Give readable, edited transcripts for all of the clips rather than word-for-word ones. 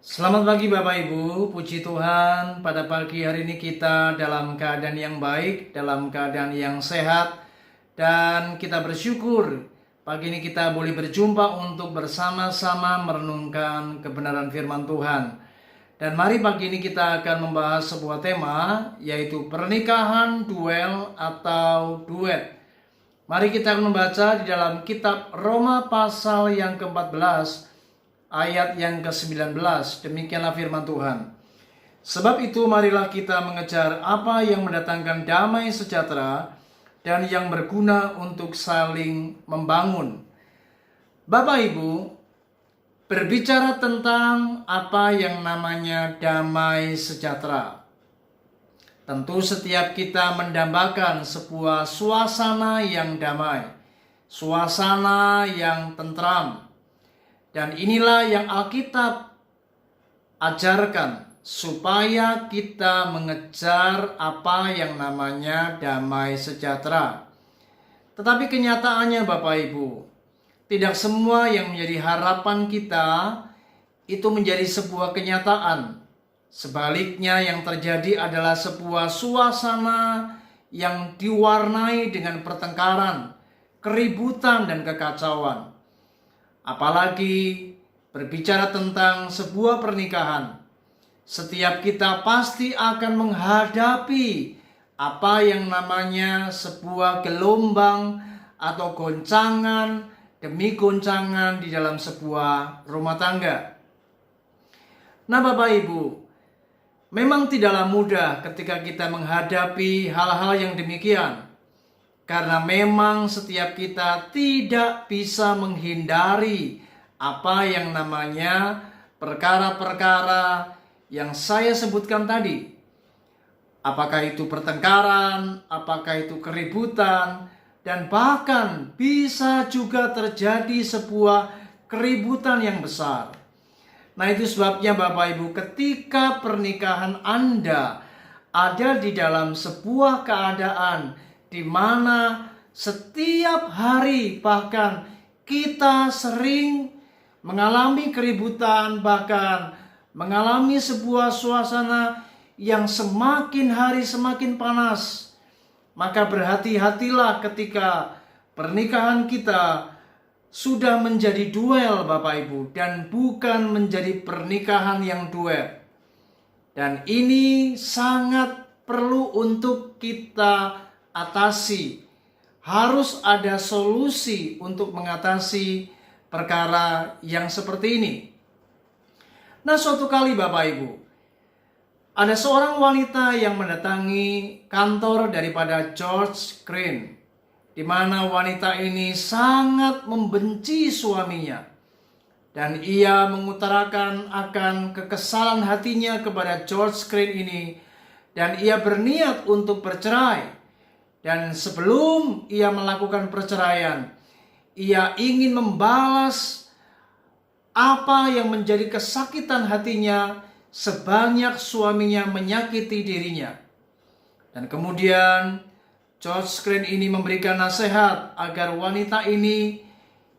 Selamat pagi Bapak Ibu, puji Tuhan pada pagi hari ini kita dalam keadaan yang baik, dalam keadaan yang sehat, dan kita bersyukur pagi ini kita boleh berjumpa untuk bersama-sama merenungkan kebenaran firman Tuhan. Dan mari pagi ini kita akan membahas sebuah tema, yaitu pernikahan, duel atau duet. Mari kita akan membaca di dalam kitab Roma pasal yang ke-14 ayat yang ke-19. Demikianlah firman Tuhan. Sebab itu marilah kita mengejar apa yang mendatangkan damai sejahtera dan yang berguna untuk saling membangun. Bapak Ibu, berbicara tentang apa yang namanya damai sejahtera. Tentu setiap kita mendambakan sebuah suasana yang damai, suasana yang tentram. Dan inilah yang Alkitab ajarkan, supaya kita mengejar apa yang namanya damai sejahtera. Tetapi kenyataannya Bapak Ibu, tidak semua yang menjadi harapan kita itu menjadi sebuah kenyataan. Sebaliknya yang terjadi adalah sebuah suasana yang diwarnai dengan pertengkaran, keributan dan kekacauan. Apalagi berbicara tentang sebuah pernikahan, setiap kita pasti akan menghadapi apa yang namanya sebuah gelombang atau goncangan demi goncangan di dalam sebuah rumah tangga. Nah Bapak Ibu, memang tidaklah mudah ketika kita menghadapi hal-hal yang demikian. Karena memang setiap kita tidak bisa menghindari apa yang namanya perkara-perkara yang saya sebutkan tadi. Apakah itu pertengkaran, apakah itu keributan, dan bahkan bisa juga terjadi sebuah keributan yang besar. Nah itu sebabnya Bapak Ibu, ketika pernikahan Anda ada di dalam sebuah keadaan di mana setiap hari bahkan kita sering mengalami keributan, bahkan mengalami sebuah suasana yang semakin hari semakin panas, maka berhati-hatilah ketika pernikahan kita sudah menjadi duel Bapak Ibu, dan bukan menjadi pernikahan yang duet. Dan ini sangat perlu untuk kita atasi. Harus ada solusi untuk mengatasi perkara yang seperti ini. Nah, suatu kali Bapak Ibu, ada seorang wanita yang mendatangi kantor daripada George Crane, di mana wanita ini sangat membenci suaminya, dan ia mengutarakan akan kekesalan hatinya kepada George Crane ini, dan ia berniat untuk bercerai. Dan sebelum ia melakukan perceraian, ia ingin membalas apa yang menjadi kesakitan hatinya sebanyak suaminya menyakiti dirinya. Dan kemudian George Crane ini memberikan nasihat agar wanita ini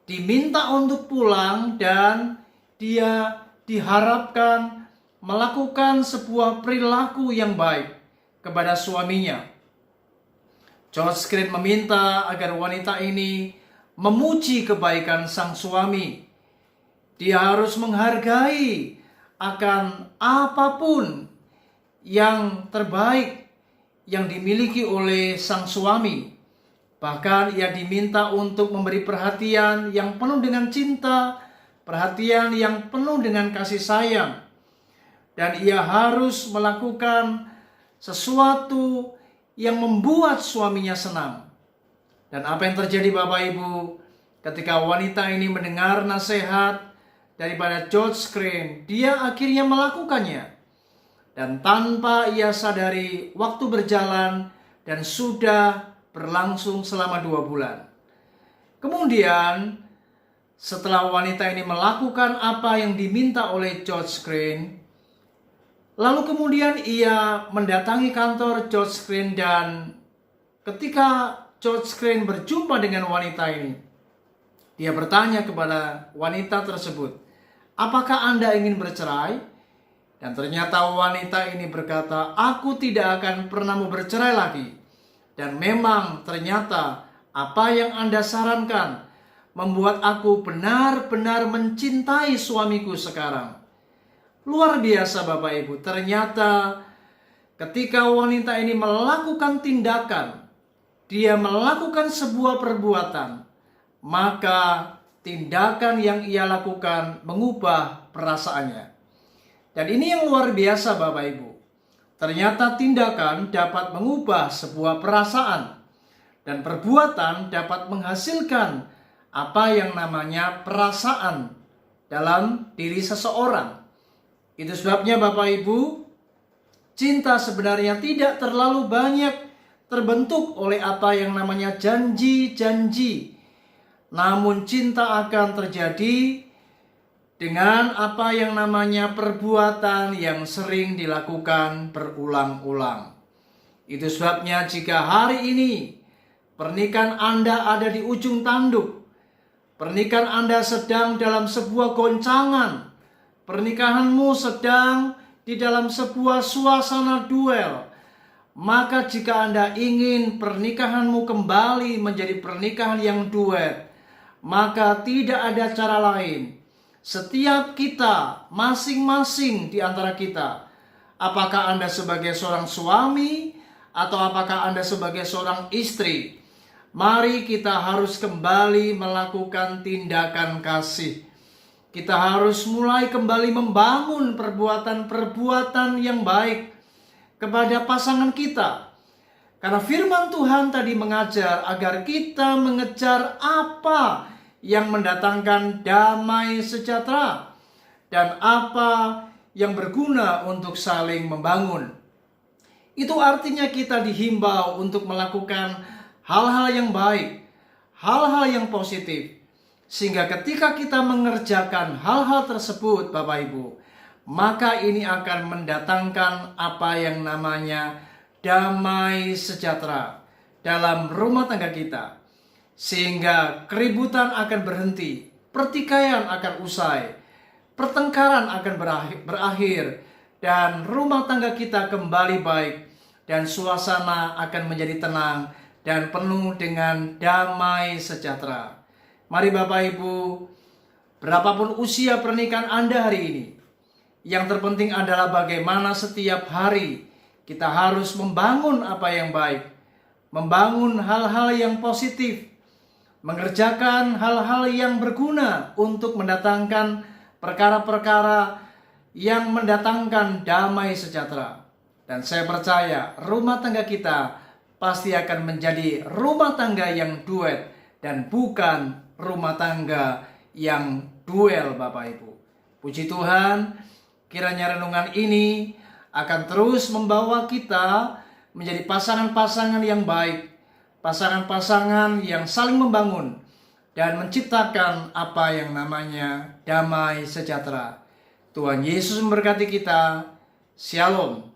diminta untuk pulang, dan dia diharapkan melakukan sebuah perilaku yang baik kepada suaminya. George Crane meminta agar wanita ini memuji kebaikan sang suami. Dia harus menghargai akan apapun yang terbaik yang dimiliki oleh sang suami. Bahkan ia diminta untuk memberi perhatian yang penuh dengan cinta, perhatian yang penuh dengan kasih sayang. Dan ia harus melakukan sesuatu yang membuat suaminya senang. Dan apa yang terjadi Bapak Ibu, ketika wanita ini mendengar nasihat daripada George Crane, dia akhirnya melakukannya. Dan tanpa ia sadari, waktu berjalan dan sudah berlangsung selama 2 bulan. Kemudian setelah wanita ini melakukan apa yang diminta oleh George Crane, lalu kemudian ia mendatangi kantor George Crane, dan ketika George Crane berjumpa dengan wanita ini, dia bertanya kepada wanita tersebut, "Apakah Anda ingin bercerai?" Dan ternyata wanita ini berkata, aku tidak akan pernah mau bercerai lagi. Dan memang ternyata apa yang Anda sarankan membuat aku benar-benar mencintai suamiku sekarang. Luar biasa Bapak Ibu, ternyata ketika wanita ini melakukan tindakan, dia melakukan sebuah perbuatan, maka tindakan yang ia lakukan mengubah perasaannya. Dan ini yang luar biasa Bapak Ibu. Ternyata tindakan dapat mengubah sebuah perasaan. Dan perbuatan dapat menghasilkan apa yang namanya perasaan dalam diri seseorang. Itu sebabnya Bapak Ibu, cinta sebenarnya tidak terlalu banyak terbentuk oleh apa yang namanya janji-janji. Namun cinta akan terjadi dengan apa yang namanya perbuatan yang sering dilakukan berulang-ulang. Itu sebabnya jika hari ini pernikahan Anda ada di ujung tanduk, pernikahan Anda sedang dalam sebuah goncangan, pernikahanmu sedang di dalam sebuah suasana duel, maka jika Anda ingin pernikahanmu kembali menjadi pernikahan yang duet, maka tidak ada cara lain. Setiap kita, masing-masing di antara kita, apakah Anda sebagai seorang suami atau apakah Anda sebagai seorang istri, mari kita harus kembali melakukan tindakan kasih. Kita harus mulai kembali membangun perbuatan-perbuatan yang baik kepada pasangan kita. Karena firman Tuhan tadi mengajar agar kita mengejar apa yang mendatangkan damai sejahtera dan apa yang berguna untuk saling membangun. Itu artinya kita dihimbau untuk melakukan hal-hal yang baik, hal-hal yang positif. Sehingga ketika kita mengerjakan hal-hal tersebut Bapak Ibu, maka ini akan mendatangkan apa yang namanya damai sejahtera dalam rumah tangga kita. Sehingga keributan akan berhenti, pertikaian akan usai, pertengkaran akan berakhir, dan rumah tangga kita kembali baik, dan suasana akan menjadi tenang dan penuh dengan damai sejahtera. Mari Bapak Ibu, berapapun usia pernikahan Anda hari ini, yang terpenting adalah bagaimana setiap hari kita harus membangun apa yang baik, membangun hal-hal yang positif, mengerjakan hal-hal yang berguna untuk mendatangkan perkara-perkara yang mendatangkan damai sejahtera. Dan saya percaya rumah tangga kita pasti akan menjadi rumah tangga yang duet dan bukan rumah tangga yang duel Bapak Ibu. Puji Tuhan, kiranya renungan ini akan terus membawa kita menjadi pasangan-pasangan yang baik, pasangan-pasangan yang saling membangun dan menciptakan apa yang namanya damai sejahtera. Tuhan Yesus memberkati kita. Shalom.